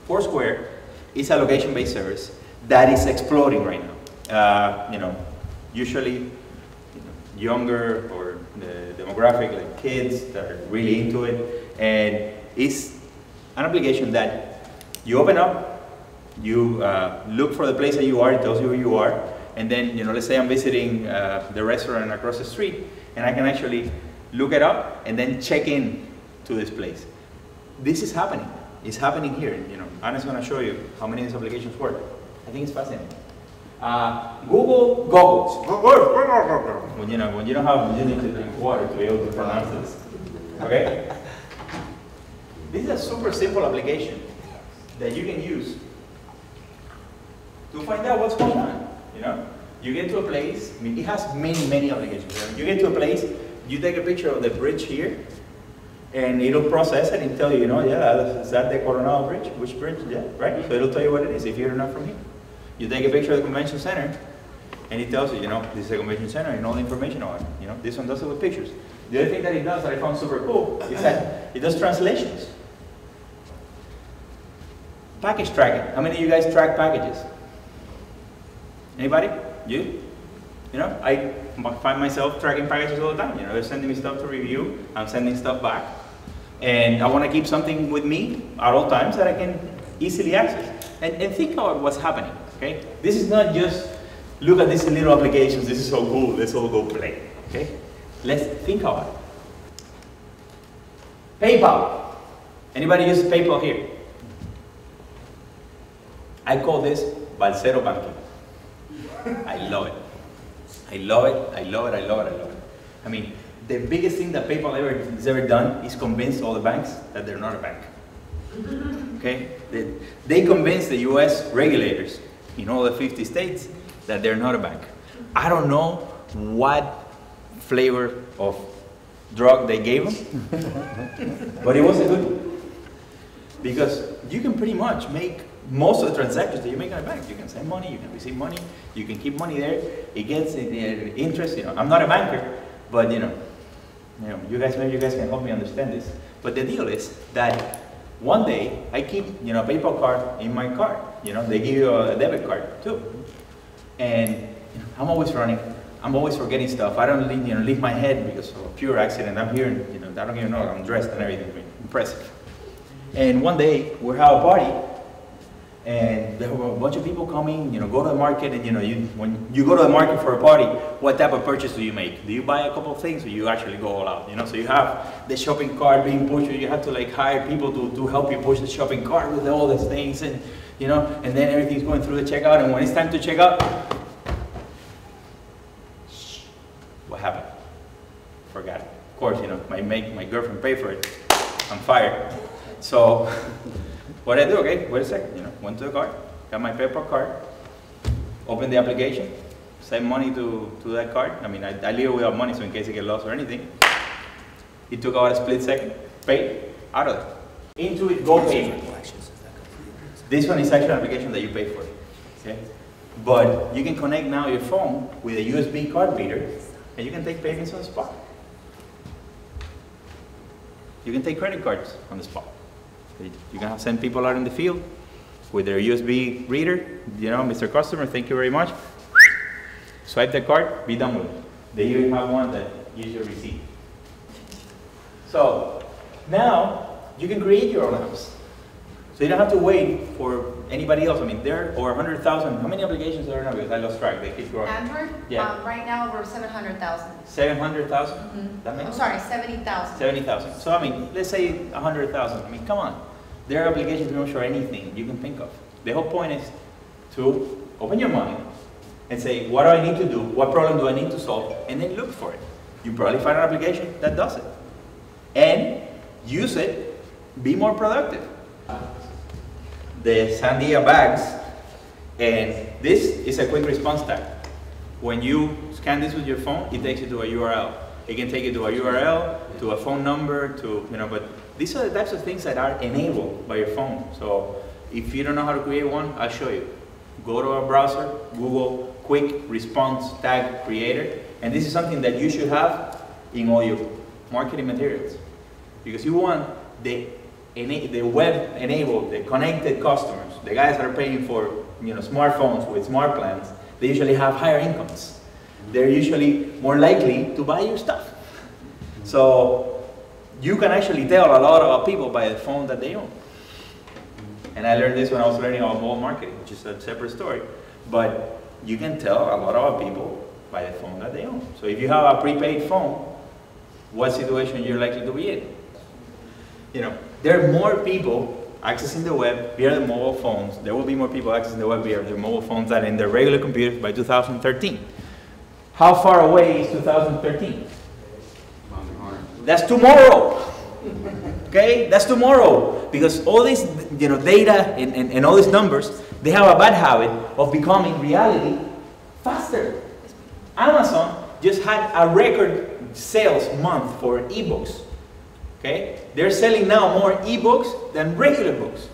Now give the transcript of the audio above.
Foursquare is a location-based service that is exploding right now. Usually younger or the demographic, like kids that are really into it, and it's an application that you open up, you look for the place that you are, it tells you where you are, and then, let's say I'm visiting the restaurant across the street, and I can actually look it up and then check in to this place. This is happening. It's happening here. Anna's going to show you how many of these applications work. I think it's fascinating. Google goggles. When you don't have, you need to drink water to be able to pronounce this. Okay? This is a super simple application that you can use to find out what's going on. You get to a place. It has many applications. You get to a place, you take a picture of the bridge here, and it'll process it and tell you, yeah, is that the Coronado Bridge? Which bridge? Yeah, right? So it'll tell you what it is if you're not from here. You take a picture of the convention center, and it tells you, this is a convention center and all the information on it. This one does it with pictures. The other thing that it does that I found super cool is that it does translations. Package tracking. How many of you guys track packages? Anybody? You? I find myself tracking packages all the time. They're sending me stuff to review. I'm sending stuff back. And I want to keep something with me at all times that I can easily access. And think about what's happening, okay? This is not just, look at these little applications, this is so cool, let's all go play, okay? Let's think about it. PayPal. Anybody use PayPal here? I call this Balsero banking. I love it. I love it, I love it, I love it, I love it. I mean, the biggest thing that PayPal has ever done is convince all the banks that they're not a bank. Okay? They convinced the US regulators in all the 50 states that they're not a bank. I don't know what flavor of drug they gave them, but it was a good one. Because you can pretty much make most of the transactions that you make in a bank. You can send money, you can receive money, you can keep money there, it gets interest. I'm not a banker, but maybe you guys can help me understand this. But the deal is that one day I keep a PayPal card in my card. They give you a debit card too, and I'm always running. I'm always forgetting stuff. I don't leave my head because of a pure accident. I'm here, and I don't even know I'm dressed and everything. Impressive. And one day we have a party. And there were a bunch of people coming, go to the market, and when you go to the market for a party, what type of purchase do you make? Do you buy a couple of things, or you actually go all out? So you have the shopping cart being pushed, or you have to hire people to help you push the shopping cart with all these things, and and then everything's going through the checkout, and when it's time to check out, what happened? Forgot it. Of course, my girlfriend paid for it. I'm fired. So. What I do, okay, wait a second, went to the card, got my PayPal card, opened the application, send money to that card. I mean, I leave it without money, so in case it gets lost or anything. It took about a split second, paid, out of it. Into it, go payment. This one is actually an application that you pay for, okay? But you can connect now your phone with a USB card reader, and you can take payments on the spot. You can take credit cards on the spot. You can send people out in the field with their USB reader. Mr. Customer, thank you very much. Swipe the card, be done with it. They even have one that gives you a receipt. So now you can create your own apps. So you don't have to wait for anybody else. I mean, there are over 100,000. How many applications are there now? Because I lost track. They keep growing. Android? Yeah. Right now we're 700,000. 700,000? Mm-hmm. That many? I'm sorry, 70,000. 70,000. So I mean, let's say 100,000. I mean, come on. There are applications pretty much for anything you can think of. The whole point is to open your mind and say, what do I need to do? What problem do I need to solve? And then look for it. You probably find an application that does it. And use it, be more productive. The Sandia bags, and this is a quick response tag. When you scan this with your phone, it takes you to a URL. It can take you to a URL, to a phone number, but these are the types of things that are enabled by your phone. So if you don't know how to create one, I'll show you. Go to a browser, Google Quick Response Tag Creator, and this is something that you should have in all your marketing materials. Because you want the the web enabled, the connected customers, the guys that are paying for smartphones with smart plans, they usually have higher incomes. They're usually more likely to buy your stuff. So you can actually tell a lot about people by the phone that they own. And I learned this when I was learning about mobile marketing, which is a separate story. But you can tell a lot about people by the phone that they own. So if you have a prepaid phone, what situation you're likely to be in? There are more people accessing the web via the mobile phones. There will be more people accessing the web via their mobile phones than in their regular computers by 2013. How far away is 2013? That's tomorrow. Okay, that's tomorrow. Because all this, data and all these numbers, they have a bad habit of becoming reality faster. Amazon just had a record sales month for ebooks. Okay, they're selling now more ebooks than regular books.